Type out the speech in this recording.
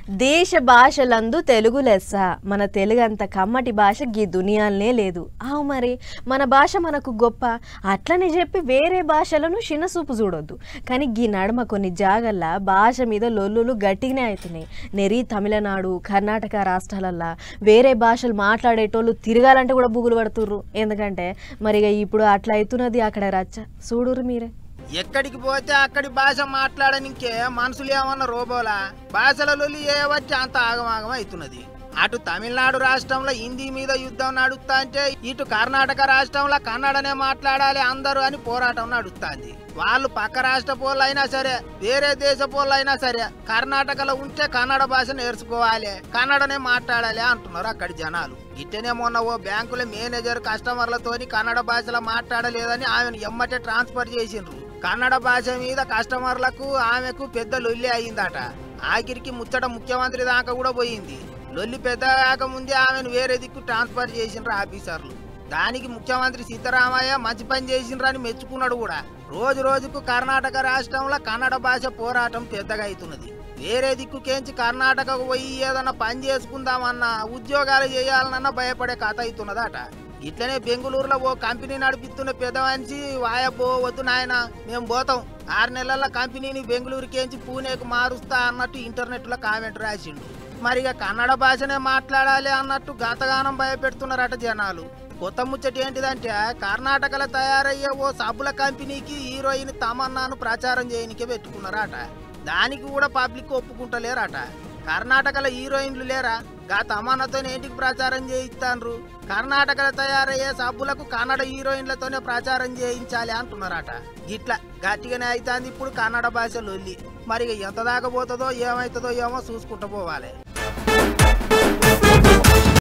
దేశ భాషలందు తెలుగు లెస్స. మన తెలుగు అంత కమ్మటి భాష గీ దునియాలనే లేదు. ఆవు మరి మన భాష మనకు గొప్ప అట్లనే చెప్పి వేరే భాషలను చిన్నసూపు చూడొద్దు. కానీ గీ నడుమ కొన్ని జాగల్లా భాష మీద లొల్లులు గట్టిగానే అవుతున్నాయి. నెరి తమిళనాడు కర్ణాటక రాష్ట్రాలల్లా వేరే భాషలు మాట్లాడేటోళ్ళు తిరగాలంటే కూడా బుగులు పడుతుర్రు. ఎందుకంటే మరిగా ఇప్పుడు అట్లా అవుతున్నది అక్కడ రచ్చ. చూడురు మీరే. ఎక్కడికి పోతే అక్కడి భాష మాట్లాడనికే మనుషులు ఏమన్నా రోబోలా భాషలలో ఏవచ్చి అంత ఆగమాగం అవుతున్నది. అటు తమిళనాడు రాష్ట్రంలో హిందీ మీద యుద్ధం నడుస్తా అంటే ఇటు కర్ణాటక రాష్ట్రంలో కన్నడనే మాట్లాడాలి అందరూ అని పోరాటం నడుస్తుంది. వాళ్ళు పక్క రాష్ట్ర పోళ్ళైనా సరే వేరే దేశ పోళ్ళైనా సరే కర్ణాటకలో ఉంటే కన్నడ భాష నేర్చుకోవాలి, కన్నడనే మాట్లాడాలి అంటున్నారు అక్కడి జనాలు. ఇట్టనే మొన్న ఓ బ్యాంకుల మేనేజర్ కస్టమర్లతోని కన్నడ భాషలో మాట్లాడలేదని ఆమెను ఎమ్మటే ట్రాన్స్ఫర్ చేసిండ్రు. కన్నడ భాష మీద కస్టమర్లకు ఆమెకు పెద్ద లొల్లి అయిందట. ఆఖరికి ముచ్చట ముఖ్యమంత్రి దాకా కూడా పోయింది. లొల్లి పెద్ద కాకముందే ఆమెను వేరే దిక్కు ట్రాన్స్ఫర్ చేసిండ్రు ఆఫీసర్లు. దానికి ముఖ్యమంత్రి సిద్ధరామయ్య మంచి పని చేసిండ్రని మెచ్చుకున్నాడు కూడా. రోజు రోజుకు కర్ణాటక రాష్ట్రంలో కన్నడ భాష పోరాటం పెద్దగా అవుతున్నది. వేరే దిక్కుకేంచి కర్ణాటకకు పోయి ఏదన్నా పని చేసుకుందామన్నా ఉద్యోగాలు చేయాలన్నా భయపడే కథ అవుతున్నదట. ఇట్లనే బెంగళూరులో ఓ కంపెనీ నడిపిస్తున్న పెద్ద మనిషి వాయబ్బో వద్దు నాయన మేము పోతాం 6 నెలల కంపెనీని బెంగళూరుకేంచి పూణేకు మారుస్తా అన్నట్టు ఇంటర్నెట్ లో కామెంట్ రాసిండు. మరిగా కన్నడ భాషనే మాట్లాడాలి అన్నట్టు గతగానం భయపెడుతున్నారట జనాలు. కొత్త ముచ్చట ఏంటిదంటే కర్ణాటకలో తయారయ్యే ఓ సబ్బుల కంపెనీకి హీరోయిన్ తమన్నాను ప్రచారం చేయనికే పెట్టుకున్నారట. దానికి కూడా పబ్లిక్ ఒప్పుకుంటలేరట. కర్ణాటకలో హీరోయిన్లు లేరా, గా తమన్నతో ఏంటికి ప్రచారం చేయిస్తాన్రు? కర్ణాటకలో తయారయ్యే సబ్బులకు కన్నడ హీరోయిన్లతోనే ప్రచారం చేయించాలి అంటున్నారట. ఇట్లా గట్టిగానే అవుతుంది ఇప్పుడు కన్నడ భాష లొల్లి. మరి ఎంత దాకా పోతుందో ఏమవుతుందో ఏమో చూసుకుంటూ పోవాలి.